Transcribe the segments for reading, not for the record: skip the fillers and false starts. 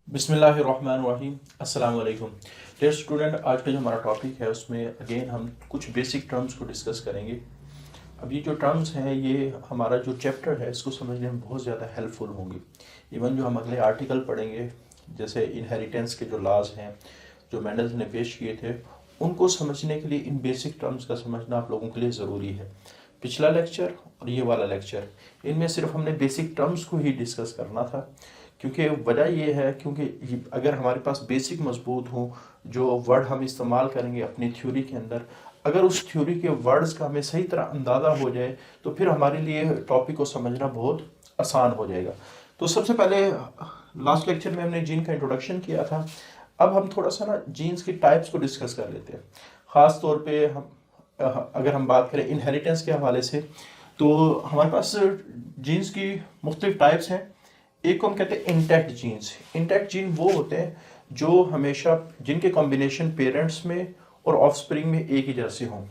बिस्मिल्लाहिर्रहमानिर्रहीम अस्सलाम वालेकुम। डियर स्टूडेंट, आज का जो हमारा टॉपिक है उसमें अगेन हम कुछ बेसिक टर्म्स को डिस्कस करेंगे। अब ये जो टर्म्स हैं ये हमारा जो चैप्टर है इसको समझने में बहुत ज़्यादा हेल्पफुल होंगी। इवन जो हम अगले आर्टिकल पढ़ेंगे, जैसे इनहेरिटेंस के जो लॉज हैं जो मेंडल्स ने पेश किए थे, उनको समझने के लिए इन बेसिक टर्म्स का समझना आप लोगों के लिए ज़रूरी है। पिछला लेक्चर और ये वाला लेक्चर, इनमें सिर्फ हमने बेसिक टर्म्स को ही डिस्कस करना था, क्योंकि वजह ये है क्योंकि अगर हमारे पास बेसिक मजबूत हो, जो वर्ड हम इस्तेमाल करेंगे अपनी थ्योरी के अंदर, अगर उस थ्योरी के वर्ड्स का हमें सही तरह अंदाज़ा हो जाए तो फिर हमारे लिए टॉपिक को समझना बहुत आसान हो जाएगा। तो सबसे पहले लास्ट लेक्चर में हमने जीन का इंट्रोडक्शन किया था। अब हम थोड़ा सा ना जीन्स की टाइप्स को डिस्कस कर लेते हैं। ख़ास तौर पे हम अगर हम बात करें इनहेरिटेंस के हवाले से, तो हमारे पास जीन्स की मुख्तलिफ टाइप्स हैं। एक को हम कहते हैं इंटैक्ट जीन्स। इंटैक्ट जीन वो होते हैं जो हमेशा जिनके कॉम्बिनेशन पेरेंट्स में और ऑफस्प्रिंग में एक ही जैसे हों।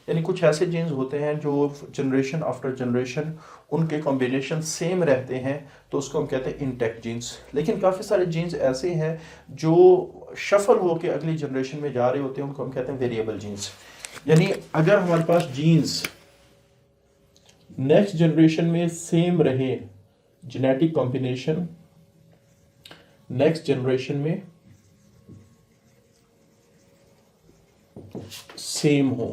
यानी कुछ ऐसे जीन्स होते हैं जो जनरेशन आफ्टर जनरेशन उनके कॉम्बिनेशन सेम रहते हैं, तो उसको हम कहते हैं इंटैक्ट जीन्स। लेकिन काफ़ी सारे जीन्स ऐसे हैं जो शफल होकर अगली जनरेशन में जा रहे होते हैं, उनको हम कहते हैं वेरिएबल जीन्स। यानी अगर हमारे पास जीन्स नेक्स्ट जनरेशन में सेम रहे, जेनेटिक कॉम्बिनेशन नेक्स्ट जनरेशन में सेम हो,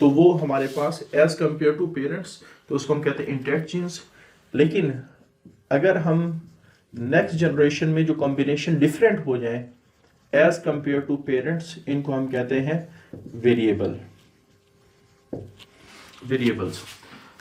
तो वो हमारे पास एज कंपेयर टू पेरेंट्स, तो उसको हम कहते हैं इंटैक्ट जीन्स। लेकिन अगर हम नेक्स्ट जनरेशन में जो कॉम्बिनेशन डिफरेंट हो जाए एज कंपेयर टू पेरेंट्स, इनको हम कहते हैं वेरिएबल्स।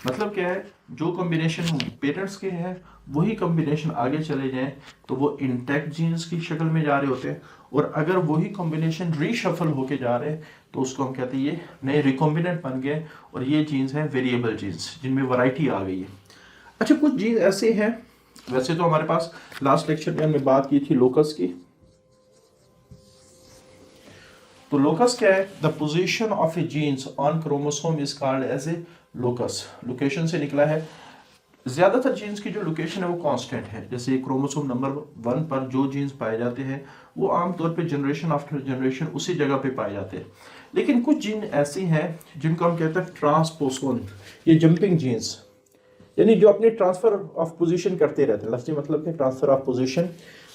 मतलब क्या है, जो कॉम्बिनेशन पेरेंट्स के हैं वही कॉम्बिनेशन आगे चले जाएं तो वो इंटैक्ट जीन्स की शक्ल में जा रहे होते हैं, और अगर वही कॉम्बिनेशन रीशफल होके जा रहे हैं तो उसको हम कहते हैं ये नए रिकॉम्बिनेंट बन गए, और ये जीन्स हैं वेरिएबल जीन्स जिनमें वैरायटी आ गई है। अच्छा, कुछ जीन्स ऐसे हैं, वैसे तो हमारे पास लास्ट लेक्चर में हमने बात की थी लोकस की। तो लोकस क्या है? The position of a genes on chromosome is called as a locus. Location से निकला है। ज्यादातर जीन्स की जो लोकेशन है वो कांस्टेंट है। जैसे क्रोमोसोम नंबर 1 पर जो जीन्स पाए जाते हैं वो आमतौर पे जनरेशन आफ्टर जनरेशन उसी जगह पे पाए जाते हैं। लेकिन कुछ जीन ऐसी हैं जिनको हम कहते हैं ट्रांसपोसन, ये जंपिंग जीन्स, यानी जो अपने ट्रांसफर ऑफ पोजीशन करते रहते हैं। लफ्ज़ी मतलब कि ट्रांसफर ऑफ पोजीशन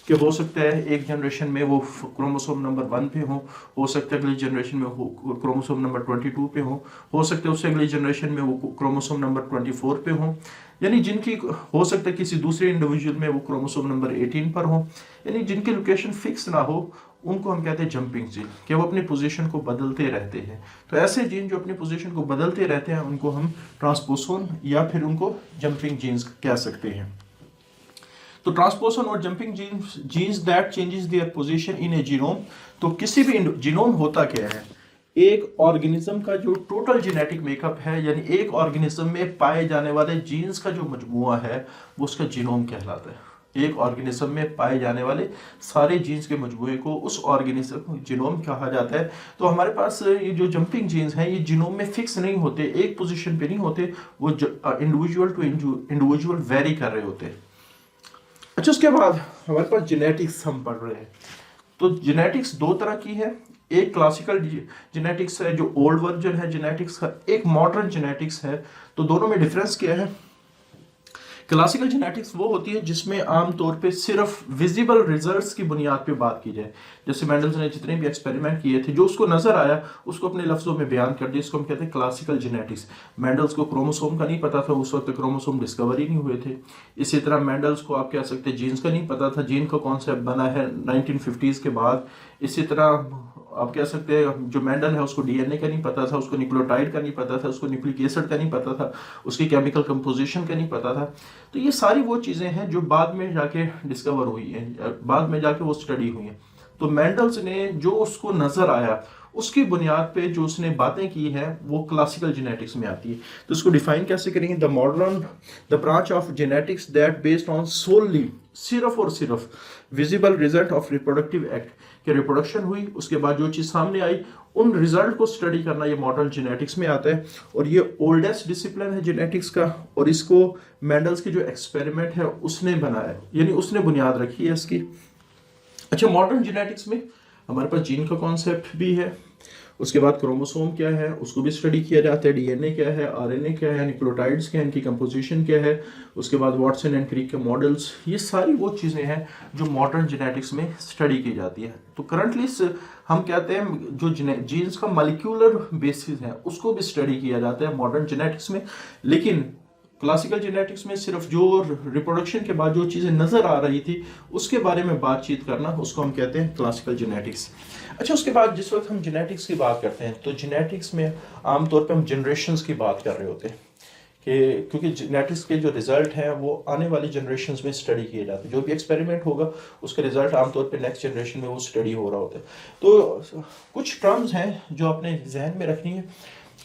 कि हो सकता है एक जनरेशन में वो क्रोमोसोम नंबर 1 पे हो सकता है अगली जनरेशन में वो क्रोमोसोम नंबर 22 पे हो सकता है उससे अगली जनरेशन में वो क्रोमोसोम नंबर 24 पे हो, यानी जिनकी हो सकता है किसी दूसरे इंडिविजुअल में वो क्रोमोसोम नंबर 18 पर हो, यानी जिनकी लोकेशन फिक्स ना हो, उनको हम कहते हैं जंपिंग जीन, कि वो अपनी पोजीशन को बदलते रहते हैं। तो ऐसे जीन जो अपनी पोजीशन को बदलते रहते हैं उनको हम ट्रांसपोसन या फिर उनको जंपिंग जीन्स कह सकते हैं। तो ट्रांसपोसन और jumping genes that changes their position in A genome. तो किसी भी जीनोम होता क्या है? एक ऑर्गेनिज्म का जो टोटल जेनेटिक मेकअप है, यानी एक ऑर्गेनिज्म में पाए जाने वाले जीन्स का जो मजमुआ है वो उसका जीनोम कहलाता है। एक ऑर्गेनिज्म में पाए जाने वाले सारे जीन्स के मजमूए को उस ऑर्गेनिज्म जीनोम कहा जाता है। तो हमारे पास ये जो जंपिंग जीन्स हैं ये जीनोम में फिक्स नहीं होते, एक पोजीशन पे नहीं होते, वो इंडिविजुअल टू इंडिविजुअल वेरी कर रहे होते हैं। अच्छा, उसके बाद हमारे पास जेनेटिक्स हम पढ़ रहे हैं। तो जेनेटिक्स दो तरह की है। एक क्लासिकल जेनेटिक्स है जो ओल्ड वर्जन है जेनेटिक्स का, एक मॉडर्न जेनेटिक्स है। तो दोनों में डिफरेंस क्या है? क्लासिकल जेनेटिक्स वो होती है जिसमें आमतौर पे सिर्फ विजिबल रिजल्ट्स की बुनियाद पे बात की जाए। जैसे मेंडल्स ने जितने भी एक्सपेरिमेंट किए थे, जो उसको नजर आया उसको अपने लफ्जों में बयान कर दिया, इसको हम कहते हैं क्लासिकल जेनेटिक्स। मेंडल्स को क्रोमोसोम का नहीं पता था, उस वक्त क्रोमोसोम डिस्कवर ही नहीं हुए थे। इसी तरह मेंडल्स को आप कह सकते हैं जीन्स का नहीं पता था, जीन का कॉन्सेप्ट बना है 1950s के बाद। इसी तरह आप कह सकते हैं जो मेंडल है उसको डीएनए का नहीं पता था, उसको न्यूक्लियोटाइड का नहीं पता था, उसको न्यूक्लिक एसिड का नहीं पता था, उसकी केमिकल कंपोजिशन का नहीं पता था। तो ये सारी वो चीज़ें हैं जो बाद में जाके डिस्कवर हुई हैं, बाद में जाके वो स्टडी हुई हैं। तो मेंडल्स ने जो उसको नजर आया उसकी बुनियाद पे जो उसने बातें की हैं वो क्लासिकल जेनेटिक्स में आती है। तो इसको डिफाइन कैसे करेंगे? The modern the branch of genetics that based on solely, सिर्फ और सिर्फ visible result of reproductive act, कि रिप्रोडक्शन हुई उसके बाद जो चीज़ सामने आई उन रिजल्ट को स्टडी करना ये मॉडर्न जेनेटिक्स में आता है, और ये ओल्डेस्ट डिसिप्लिन है जेनेटिक्स का, और इसको मेंडल्स की जो एक्सपेरिमेंट है उसने बनाया, यानी उसने बुनियाद रखी है इसकी। अच्छा, मॉडर्न जेनेटिक्स में हमारे पास जीन का कॉन्सेप्ट भी है, उसके बाद क्रोमोसोम क्या है उसको भी स्टडी किया जाता है, डीएनए क्या है, आरएनए क्या है, न्यूक्लियोटाइड्स क्या है, इनकी कंपोजिशन क्या है, उसके बाद वाटसन एंड क्रिक के मॉडल्स, ये सारी वो चीज़ें हैं जो मॉडर्न जेनेटिक्स में स्टडी की जाती है। तो करंटली हम कहते हैं जो जीन्स का मॉलिक्यूलर बेसिस है उसको भी स्टडी किया जाता है मॉडर्न जेनेटिक्स में, लेकिन क्लासिकल जेनेटिक्स में सिर्फ जो रिप्रोडक्शन के बाद जो चीज़ें नज़र आ रही थी उसके बारे में बातचीत करना, उसको हम कहते हैं क्लासिकल जेनेटिक्स। अच्छा, उसके बाद जिस वक्त हम जेनेटिक्स की बात करते हैं तो जेनेटिक्स में आमतौर पे हम जनरेशन्स की बात कर रहे होते हैं कि क्योंकि जेनेटिक्स के जो रिजल्ट हैं वो आने वाली जनरेशन्स में स्टडी किए जाते हैं, जो भी एक्सपेरिमेंट होगा उसका रिजल्ट आमतौर पे नेक्स्ट जनरेशन में वो स्टडी हो रहा होता है। तो कुछ टर्म्स हैं जो आपने जहन में रखनी है।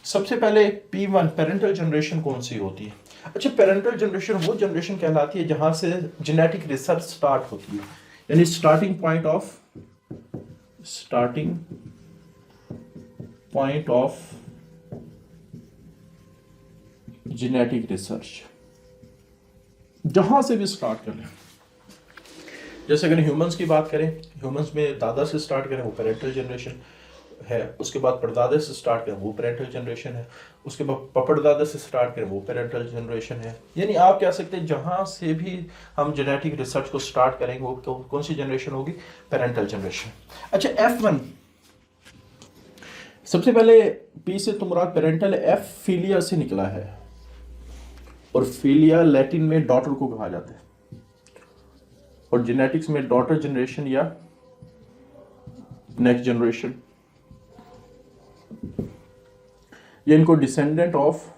सबसे पहले P1 पेरेंटल जनरेशन कौन सी होती है? अच्छा, पेरेंटल जनरेशन वो जनरेशन कहलाती है जहां से जेनेटिक रिसर्च स्टार्ट होती है, यानी starting point of genetic research, जहां से भी स्टार्ट कर लें। जैसे अगर ह्यूमंस की बात करें, ह्यूमंस में दादा से स्टार्ट करें वो पेरेंटल जनरेशन है, उसके बाद परदादा से स्टार्ट करें वो पेरेंटल जनरेशन है, उसके बाद पपड़दादा से स्टार्ट करें वो पेरेंटल जनरेशन है। यानी आप कह सकते हैं जहां से भी हम जेनेटिक रिसर्च को स्टार्ट करेंगे वो कौन सी जनरेशन होगी? Parental generation. अच्छा, F1 सबसे पहले P से तो मुराद पेरेंटल, F फिलिया से निकला है, और फिलिया लैटिन में डॉटर को कहा जाता है, और जेनेटिक्स में डॉटर जनरेशन या नेक्स्ट जनरेशन, ये इनको डिसेंडेंट ऑफ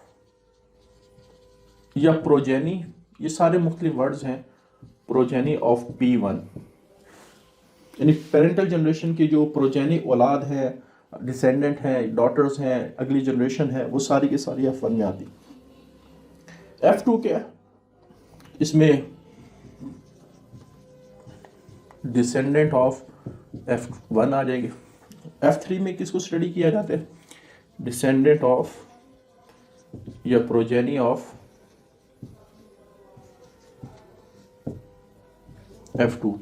या प्रोजेनी, ये सारे मुख्तलिफ वर्ड्स हैं, प्रोजेनी ऑफ P1, यानी पेरेंटल जनरेशन की जो प्रोजेनी औलाद है, डिसेंडेंट हैं, डॉटर्स हैं, अगली जनरेशन है, वो सारी की सारी F1 में आती। F2 क्या है? इसमें डिसेंडेंट ऑफ F1 आ जाएंगे। F3 में किसको स्टडी किया जाता है? डिसेंडेंट ऑफ या प्रोजेनी ऑफ F2।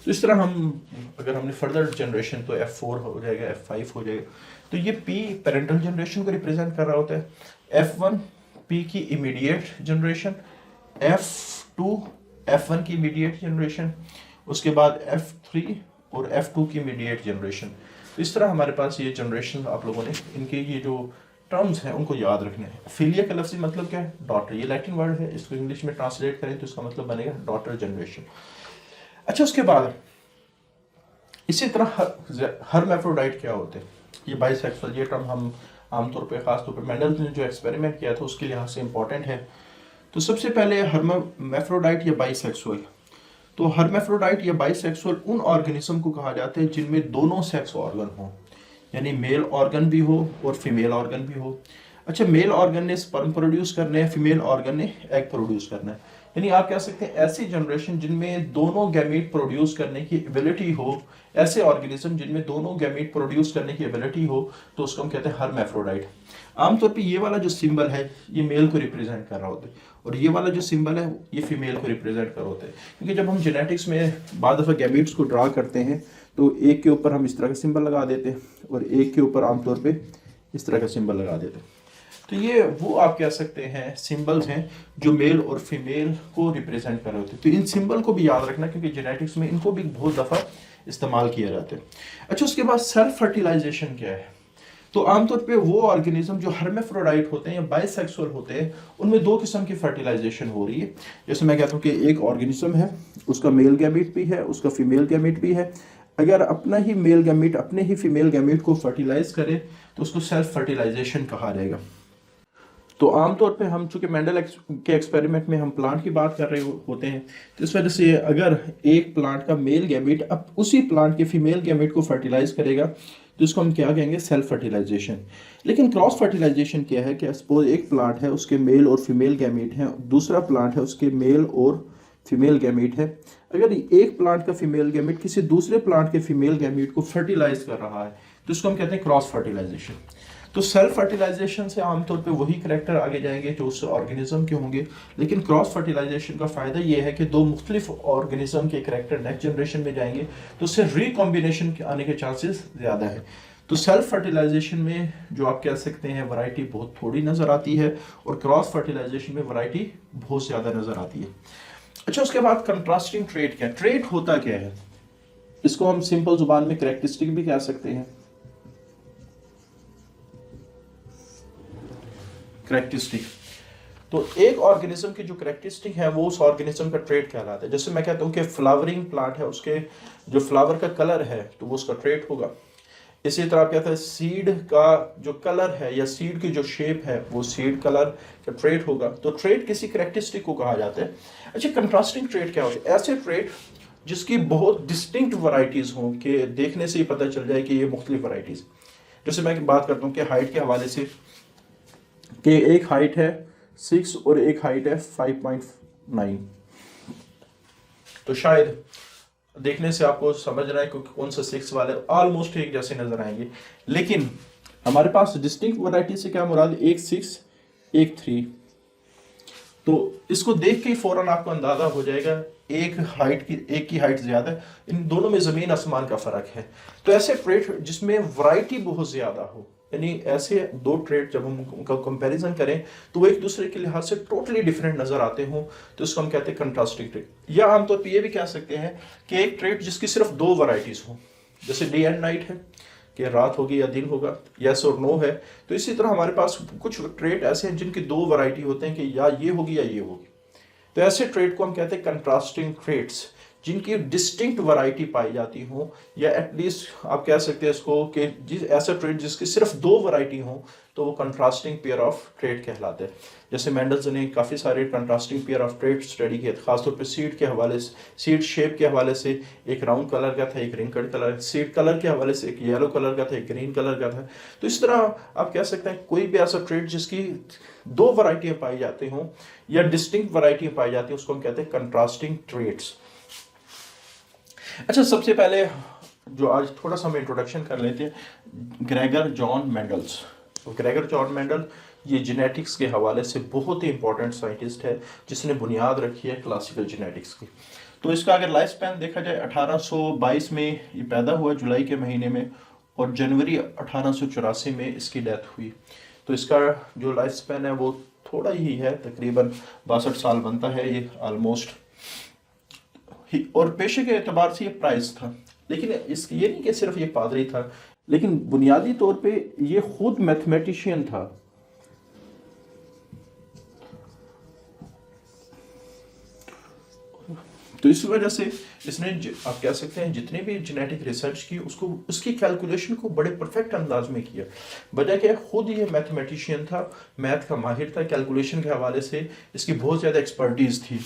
तो इस तरह हम अगर हमने फर्दर जनरेशन तो F4 हो जाएगा, F5 हो जाएगा। तो ये P पेरेंटल जनरेशन को रिप्रेजेंट कर रहा होता है, F1 P की इमीडिएट जनरेशन, F2 F1 की इमीडिएट जनरेशन, उसके बाद F3 और F2 की इमीडिएट जनरेशन। तो इस तरह हमारे पास ये जनरेशन, आप लोगों ने इनके ये जो टर्म्स हैं उनको याद रखने हैं। फिलिया का लफ्ज़ी मतलब क्या है? डॉटर, ये लैटिन वर्ड है, इसको इंग्लिश में ट्रांसलेट करें तो इसका मतलब बनेगा डॉटर जनरेशन। अच्छा, उसके बाद इसी तरह हर्मैफ्रोडाइट क्या होते हैं? ये बाइसेक्सुअल, ये टर्म हम आमतौर पे खासतौर पे मेंडल ने जो एक्सपेरिमेंट किया था उसके लिहाज से इंपॉर्टेंट है। तो सबसे पहले हर्मैफ्रोडाइट या बाइसेक्सुअल, तो हर्मैफ्रोडाइट या बाइसेक्सुअल उन ऑर्गेनिज्म को कहा जाता है जिनमें दोनों सेक्स ऑर्गन हो, यानी मेल ऑर्गन भी हो और फीमेल ऑर्गन भी हो। अच्छा, मेल ऑर्गन ने स्पर्म प्रोड्यूस करना है, फीमेल ऑर्गन ने एग प्रोड्यूस करना है, यानी आप कह सकते हैं ऐसी जनरेशन जिनमें दोनों गैमीट प्रोड्यूस करने की एबिलिटी हो, ऐसे ऑर्गेनिज्म जिनमें दोनों गैमीट प्रोड्यूस करने की एबिलिटी हो, तो उसको हम कहते हैं हर्मैफ्रोडाइट। आमतौर पे ये वाला जो सिंबल है ये मेल को रिप्रेजेंट कर रहा होता है, और ये वाला जो सिंबल है ये फीमेल को रिप्रेजेंट कर रहा होता है। क्योंकि जब हम जेनेटिक्स में बाद दफ़ा गैमीट्स को ड्रा करते हैं तो एक के ऊपर हम इस तरह का सिंबल लगा देते हैं और एक के ऊपर आमतौर पे इस तरह का सिंबल लगा देते हैं। तो ये वो आप कह सकते हैं सिंबल्स हैं जो मेल और फीमेल को रिप्रेजेंट कर रहे होते हैं। तो इन सिंबल को भी याद रखना क्योंकि जेनेटिक्स में इनको भी बहुत दफ़ा इस्तेमाल किया जाता है। अच्छा, उसके बाद सेल्फ फर्टिलाइजेशन क्या है? तो आमतौर पे वो ऑर्गेनिज्म जो हर्मेफ्रोडाइट होते हैं या बाइसेक्सुअल होते हैं उनमें दो किस्म की फर्टिलाइजेशन हो रही है। जैसे मैं कहता हूँ कि एक ऑर्गेनिज्म है, उसका मेल गैमीट भी है, उसका फीमेल गैमीट भी है। अगर अपना ही मेल गैमीट अपने ही फीमेल गैमीट को फर्टिलाइज करे तो उसको सेल्फ फर्टिलाइजेशन कहा जाएगा। तो आमतौर पे हम चूंकि मेंडल के एक्सपेरिमेंट में हम प्लांट की बात कर रहे होते हैं तो इस वजह से अगर एक प्लांट का मेल गैमीट अब उसी प्लांट के फीमेल गैमीट को फर्टिलाइज करेगा तो इसको हम क्या कहेंगे? Self fertilization. लेकिन क्रॉस फर्टिलाइजेशन क्या है कि सपोज एक प्लांट है उसके मेल और फीमेल गैमीट हैं, दूसरा प्लांट है उसके मेल और फीमेल गैमीट है। अगर एक प्लांट का फीमेल गैमीट किसी दूसरे प्लांट के फीमेल गैमीट को फर्टिलाइज कर रहा है तो इसको हम कहते हैं क्रॉस फर्टिलाइजेशन। तो सेल्फ फर्टिलाइजेशन से आमतौर पे वही करेक्टर आगे जाएंगे जो उस ऑर्गेनिज्म के होंगे, लेकिन क्रॉस फर्टिलाइजेशन का फायदा ये है कि दो मुख्तलिफ ऑर्गेनिज्म के करेक्टर नेक्स्ट जनरेशन में जाएंगे, तो उससे रिकॉम्बिनेशन आने के चांसेस ज़्यादा है। तो सेल्फ फर्टिलाइजेशन में जो आप कह सकते हैं वैरायटी बहुत थोड़ी नज़र आती है, और क्रॉस फर्टिलाइजेशन में वैरायटी बहुत ज़्यादा नज़र आती है। अच्छा, उसके बाद कंट्रास्टिंग ट्रेट क्या है? ट्रेट होता क्या है? इसको हम सिंपल जुबान में कैरेक्टरिस्टिक भी कह सकते हैं। कैरेक्टरिस्टिक तो एक ऑर्गेनिज्म की जो कैरेक्टरिस्टिक है वो उस ऑर्गेनिज्म का ट्रेट कहलाता है। जैसे मैं कहता हूँ कि फ्लावरिंग प्लांट है, उसके जो फ्लावर का कलर है तो वो उसका ट्रेट होगा। इसी तरह आप कहते हैं सीड का जो कलर है या सीड की जो शेप है वो सीड कलर का ट्रेट होगा। तो ट्रेट किसी कैरेक्टरिस्टिक को कहा जाता है। अच्छा, कंट्रास्टिंग ट्रेट क्या होता है? ऐसे ट्रेट जिसकी बहुत डिस्टिंक्ट वैरायटीज हों कि देखने से ही पता चल जाए कि ये मुख्तलिफ वैरायटीज। जैसे मैं बात करता हूँ कि हाइट के हवाले से, कि एक हाइट है 6 और एक हाइट है 5.9, तो शायद देखने से आपको समझ रहा है कि कौन सा 6 वाले ऑलमोस्ट एक जैसे नजर आएंगे, लेकिन हमारे पास डिस्टिंक्ट वैरायटी से क्या मुराद? एक 6 एक 3। तो इसको देख के ही फौरन आपको अंदाजा हो जाएगा एक की हाइट ज्यादा है, इन दोनों में जमीन आसमान का फर्क है। तो ऐसे ट्रेट जिसमें वैरायटी बहुत ज्यादा हो, यानी ऐसे दो ट्रेड जब हम उनका कंपैरिजन करें तो वो एक दूसरे के लिहाज से टोटली डिफरेंट नजर आते हों, तो इसको हम कहते हैं कंट्रास्टिंग ट्रेड। या आमतौर पर ये भी कह सकते हैं कि एक ट्रेड जिसकी सिर्फ दो वैरायटीज हो, जैसे डे एंड नाइट है कि रात होगी या दिन होगा, यस और नो है। तो इसी तरह हमारे पास कुछ ट्रेड ऐसे हैं जिनकी दो वैरायटी होते हैं कि या ये होगी या ये होगी। तो ऐसे ट्रेड को हम कहते हैं कंट्रास्टिंग ट्रेड्स, जिनकी डिस्टिंक्ट वैरायटी पाई जाती हो, या एटलीस्ट आप कह सकते हैं इसको कि जिस ऐसा ट्रेड जिसकी सिर्फ दो वैरायटी हो तो वो कंट्रास्टिंग पेयर ऑफ ट्रेड कहलाते हैं। जैसे मेंडल्स ने काफ़ी सारे contrasting pair of trade study किए, खासतौर पे सीड के हवाले से, सीड शेप के हवाले से एक राउंड कलर का था, एक रिंकल्ड कलर, सीड कलर के हवाले से एक येलो कलर का था, एक ग्रीन कलर का था। तो इस तरह आप कह सकते हैं कोई भी ऐसा ट्रेड जिसकी दो वैरायटियाँ पाई जाती हों या डिस्टिंक्ट वैरायटियाँ पाई जाती हैं उसको हम कहते हैं कंट्रास्टिंग ट्रेड्स। अच्छा, सबसे पहले जो आज थोड़ा सा हम इंट्रोडक्शन कर लेते हैं, ग्रेगर जॉन मेंडल्स। तो ग्रेगर जॉन मेंडल ये जेनेटिक्स के हवाले से बहुत ही इंपॉर्टेंट साइंटिस्ट है जिसने बुनियाद रखी है क्लासिकल जेनेटिक्स की। तो इसका अगर लाइफ स्पैन देखा जाए 1822 में ये पैदा हुआ जुलाई के महीने में, और जनवरी 1884 में इसकी डेथ हुई। तो इसका जो लाइफ स्पैन है वो थोड़ा ही है, तकरीबन 62 साल बनता है ये ऑलमोस्ट। और पेशे के एतबार से ये प्राइस था, लेकिन ये नहीं कि सिर्फ ये पादरी था, लेकिन बुनियादी तौर पे ये खुद मैथमेटिशियन था। तो इस वजह से इसने आप कह सकते हैं जितने भी जेनेटिक रिसर्च की उसको उसकी कैलकुलेशन को बड़े परफेक्ट अंदाज में किया। वजह क्या है, खुद ये मैथमेटिशियन था, मैथ का माहिर था, कैलकुलेशन के हवाले से इसकी बहुत ज़्यादा एक्सपर्टीज थी।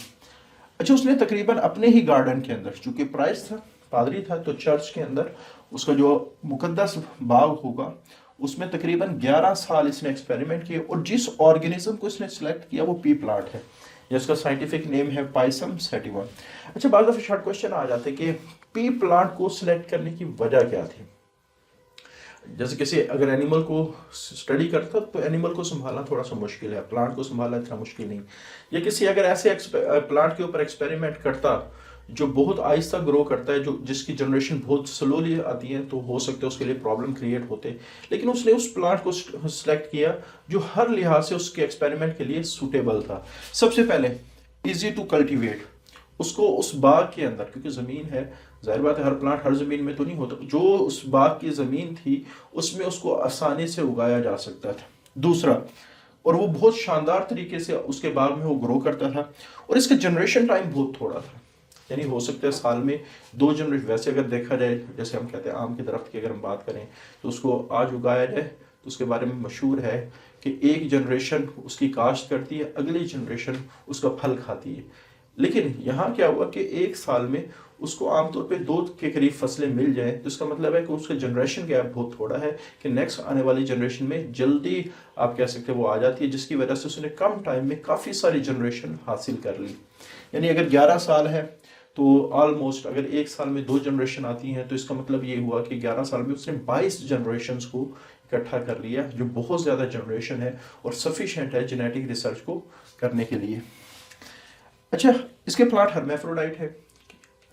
अच्छा, उसने तकरीबन अपने ही गार्डन के अंदर, चूंकि प्राइस था, पादरी था, तो चर्च के अंदर उसका जो मुकद्दस बाग होगा उसमें तकरीबन 11 साल इसने एक्सपेरिमेंट किए, और जिस ऑर्गेनिज्म को इसने सिलेक्ट किया वो पी प्लांट है, जिसका साइंटिफिक नेम है पाइसम सैटिवा। अच्छा, बाद दफा शॉर्ट क्वेश्चन आ जाते कि पी प्लांट को सिलेक्ट करने की वजह क्या थी। जैसे किसी अगर एनिमल को स्टडी करता तो एनिमल को संभालना थोड़ा सा मुश्किल है, प्लांट को संभालना इतना मुश्किल नहीं। या किसी अगर ऐसे प्लांट के ऊपर एक्सपेरिमेंट करता जो बहुत आहिस्ता ग्रो करता है, जो जिसकी जनरेशन बहुत स्लोली आती है, तो हो सकता है उसके लिए प्रॉब्लम क्रिएट होते। लेकिन उसने उस प्लांट को सिलेक्ट किया जो हर लिहाज से उसके एक्सपेरिमेंट के लिए सूटेबल था। सबसे पहले इजी टू कल्टीवेट, उसको उस बाग के अंदर, क्योंकि ज़मीन है, जाहिर बात है हर प्लांट हर ज़मीन में तो नहीं होता, जो उस बाग की ज़मीन थी उसमें उसको आसानी से उगाया जा सकता था। दूसरा, और वो बहुत शानदार तरीके से उसके बाग में वो ग्रो करता था, और इसका जनरेशन टाइम बहुत थोड़ा था, यानी हो सकता है साल में 2 जनरेशन। वैसे अगर देखा जाए, जैसे हम कहते हैं आम के दरख्त की अगर हम बात करें तो उसको आज उगाया जाए तो उसके बारे में मशहूर है कि एक जनरेशन उसकी काश्त करती है, अगली जनरेशन उसका फल खाती है। लेकिन यहाँ क्या हुआ कि एक साल में उसको आमतौर पे 2 के करीब फसलें मिल जाए, तो इसका मतलब है कि उसका जनरेशन गैप बहुत थोड़ा है कि नेक्स्ट आने वाली जनरेशन में जल्दी आप कह सकते हैं वो आ जाती है, जिसकी वजह से उसने कम टाइम में काफ़ी सारी जनरेशन हासिल कर ली। यानी अगर 11 साल है तो ऑलमोस्ट अगर एक साल में 2 जनरेशन आती हैं तो इसका मतलब ये हुआ कि 11 साल में उसने 22 जनरेशन को इकट्ठा कर लिया, जो बहुत ज़्यादा जनरेशन है और सफिशिएंट है जेनेटिक रिसर्च को करने के लिए। अच्छा, इसके प्लांट हर्मेफ्रोडाइट है।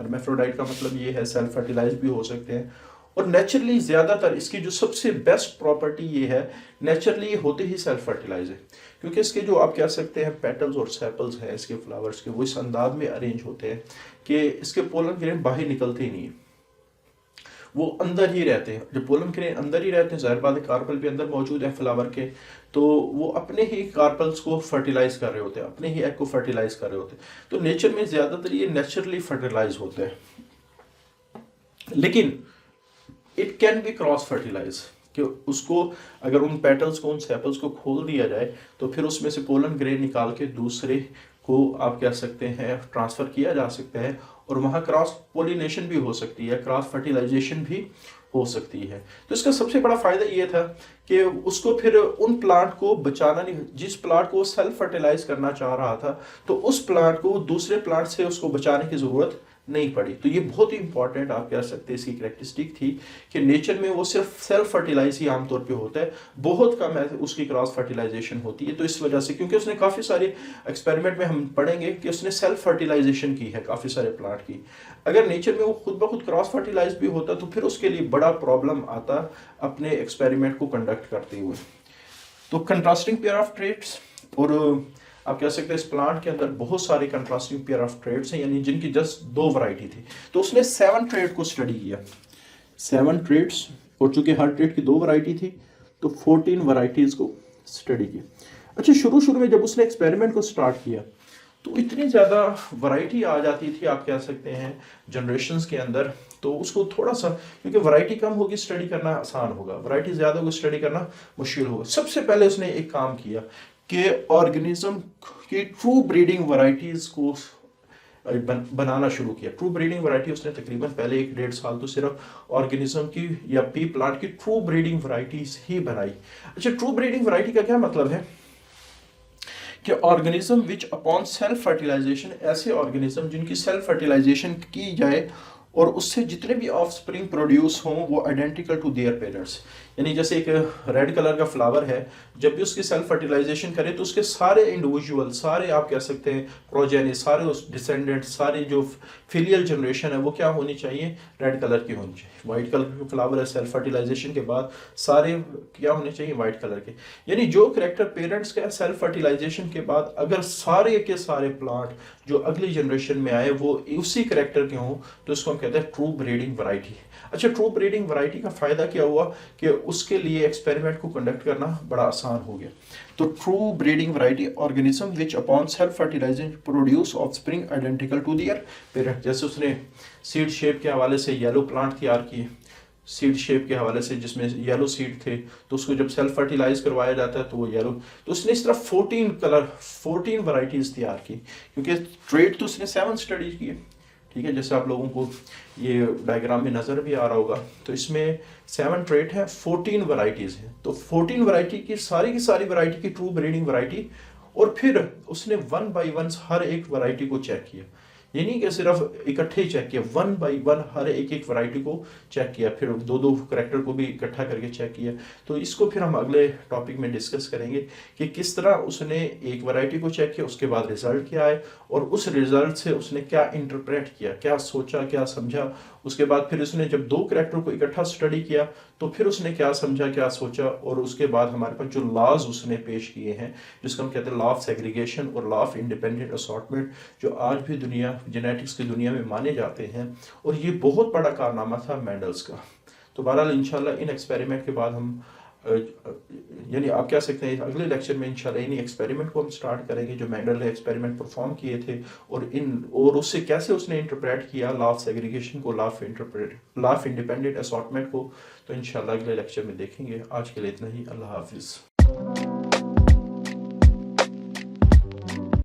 हर्मेफ्रोडाइट का मतलब ये है सेल्फ फर्टिलाइज भी हो सकते हैं, और नेचुरली ज़्यादातर इसकी जो सबसे बेस्ट प्रॉपर्टी ये है, नेचुरली होते ही सेल्फ फर्टिलाइज है, क्योंकि इसके जो आप कह सकते हैं पेटल्स और सेपल्स हैं इसके फ्लावर्स के, वो इस अंदाज में अरेंज होते हैं कि इसके पोलन ग्रेन बाहर निकलते ही नहीं, वो अंदर ही रहते हैं। जब पोलन ग्रेन अंदर ही रहते हैं, जाहिर बात है कार्पल भी अंदर मौजूद है फ्लावर के, तो वो अपने ही कार्पल्स को फर्टिलाइज कर रहे होते हैं, अपने ही एग को फर्टिलाइज कर रहे होते हैं। तो नेचर में ज़्यादातर ये नेचुरली फर्टिलाइज होते हैं, लेकिन it can be cross fertilize, कि उसको अगर उन पेटल्स को, उन सेपल्स को खोल दिया जाए तो फिर उसमें से पोलन ग्रेन निकाल के दूसरे को आप कह सकते हैं ट्रांसफ़र किया जा सकता है, और वहाँ क्रॉस पोलिनेशन भी हो सकती है, क्रॉस फर्टिलाइजेशन भी हो सकती है। तो इसका सबसे बड़ा फ़ायदा ये था कि उसको फिर उन प्लांट को बचाना नहीं, जिस प्लांट को सेल्फ फर्टिलाइज करना चाह रहा था तो उस प्लांट को दूसरे प्लांट से उसको बचाने की ज़रूरत नहीं पड़ी। तो ये बहुत ही इंपॉर्टेंट आप कह सकते हैं इसकी कैरेक्टरिस्टिक थी कि नेचर में वो सिर्फ सेल्फ फर्टिलाइज ही आमतौर पे होता है, बहुत कम है उसकी क्रॉस फर्टिलाइजेशन होती है। तो इस वजह से, क्योंकि उसने काफ़ी सारे एक्सपेरिमेंट में हम पढ़ेंगे कि उसने सेल्फ फर्टिलाइजेशन की है काफ़ी सारे प्लांट की, अगर नेचर में वो खुद ब खुद क्रॉस फर्टिलाइज भी होता तो फिर उसके लिए बड़ा प्रॉब्लम आता अपने एक्सपेरिमेंट को कंडक्ट करते हुए। तो कंट्रास्टिंग पेयर ऑफ ट्रेट्स, और आप कह सकते हैं इस प्लांट के अंदर बहुत सारे कंट्रास्टिंग पेयर ऑफ ट्रेड्स हैं, यानी जिनकी जस्ट 2 वैरायटी थी। तो उसने 7 ट्रेड को स्टडी किया, 7 ट्रेड्स, और चूंकि हर ट्रेड की 2 वैरायटी थी तो 14 वैरायटीज को स्टडी की। अच्छा, शुरू में जब उसने एक्सपेरिमेंट को स्टार्ट किया तो इतनी ज़्यादा वैरायटी आ जाती थी आप कह सकते हैं जनरेशन्स के अंदर, तो उसको थोड़ा सा, क्योंकि वैरायटी कम होगी स्टडी करना आसान होगा, वैरायटी ज़्यादा होगी स्टडी करना मुश्किल होगा। सबसे पहले उसने एक काम किया कि ऑर्गेनिज्म की ट्रू ब्रीडिंग वैरायटीज़ को बनाना शुरू किया। ट्रू ब्रीडिंग वैरायटी उसने तकरीबन पहले 1-1.5 साल तो सिर्फ ऑर्गेनिज्म की या पी प्लांट की ट्रू ब्रीडिंग वैरायटीज ही बनाई। अच्छा, ट्रू ब्रीडिंग वैरायटी का क्या मतलब है कि organism which upon self fertilization, ऐसे ऑर्गेनिज्म जिनकी सेल्फ फर्टिलाइजेशन की जाए और उससे जितने भी ऑफस्प्रिंग प्रोड्यूस हों वो आइडेंटिकल टू देयर पेरेंट्स, यानी जैसे एक रेड कलर का फ्लावर है, जब भी उसकी सेल्फ फर्टिलाइजेशन करे तो उसके सारे इंडिविजुअल, सारे आप कह सकते हैं प्रोजेनी, सारे उस डिसेंडेंट, सारे जो फिलियल जनरेशन है वो क्या होनी चाहिए, रेड कलर की होनी चाहिए। वाइट कलर का फ्लावर है, सेल्फ फर्टिलाइजेशन के बाद सारे क्या होने चाहिए, वाइट कलर के। यानी जो करेक्टर पेरेंट्स का सेल्फ फर्टिलाइजेशन के बाद अगर सारे के सारे प्लांट जो अगली जनरेशन में आए वो उसी करेक्टर के हों तो इसको हम कहते हैं ट्रू ब्रीडिंग वैरायटी। अच्छा, ट्रू ब्रीडिंग वैरायटी का फायदा क्या हुआ कि उसके लिए एक्सपेरिमेंट को कंडक्ट करना बड़ा आसान हो गया। तो true breeding variety organism which upon self fertilization produce offspring identical to their parent. जैसे उसने सीड शेप के हवाले से येलो प्लांट तैयार किए, सीड शेप के हवाले से जिसमें येलो सीड थे, तो उसको जब सेल्फ फर्टिलाइज करवाया जाता है तो वो येलो, तो उसने इस तरह 14 वैरायटीज तैयार की, क्योंकि ट्रेड तो उसने 7 स्टडी किए। ठीक है, जैसे आप लोगों को ये डायग्राम में नज़र भी आ रहा होगा, तो इसमें 7 ट्रेट है, 14 वैरायटीज़ हैं। तो 14 वैरायटी की सारी वैरायटी की ट्रू ब्रीडिंग वैरायटी, और फिर उसने 1 बाई 1 हर एक वैरायटी को चेक किया, ये नहीं कि सिर्फ इकट्ठे ही चेक किया, 1 बाई 1 हर एक वैरायटी को चेक किया, फिर 2-2 करैक्टर को भी इकट्ठा करके चेक किया। तो इसको फिर हम अगले टॉपिक में डिस्कस करेंगे कि किस तरह उसने एक वैरायटी को चेक किया, उसके बाद रिजल्ट क्या आए, और उस रिजल्ट से उसने क्या इंटरप्रेट किया, क्या सोचा, क्या समझा। उसके बाद फिर उसने जब 2 करैक्टर को इकट्ठा स्टडी किया तो फिर उसने क्या समझा, क्या सोचा, और उसके बाद हमारे पास जो लॉज उसने पेश किए हैं, जिसको हम कहते हैं लॉ ऑफ सेग्रीगेशन और लॉ ऑफ इंडिपेंडेंट असॉर्टमेंट, जो आज भी दुनिया जेनेटिक्स की दुनिया में माने जाते हैं, और ये बहुत बड़ा कारनामा था मेंडल्स का। तो बहरहाल इंशाल्लाह इन एक्सपेरिमेंट के बाद हम यानी आप कह सकते हैं अगले लेक्चर में इंशाल्लाह इन्हीं एक्सपेरिमेंट को हम स्टार्ट करेंगे जो मेंडल ने एक्सपेरिमेंट परफॉर्म किए थे, और उससे कैसे उसने इंटरप्रेट किया लॉ ऑफ सेग्रीगेशन को, लॉ ऑफ इंडिपेंडेंट असॉर्टमेंट को। तो इंशाल्लाह अगले लेक्चर में देखेंगे। आज के लिए इतना ही, अल्लाह हाफिज़।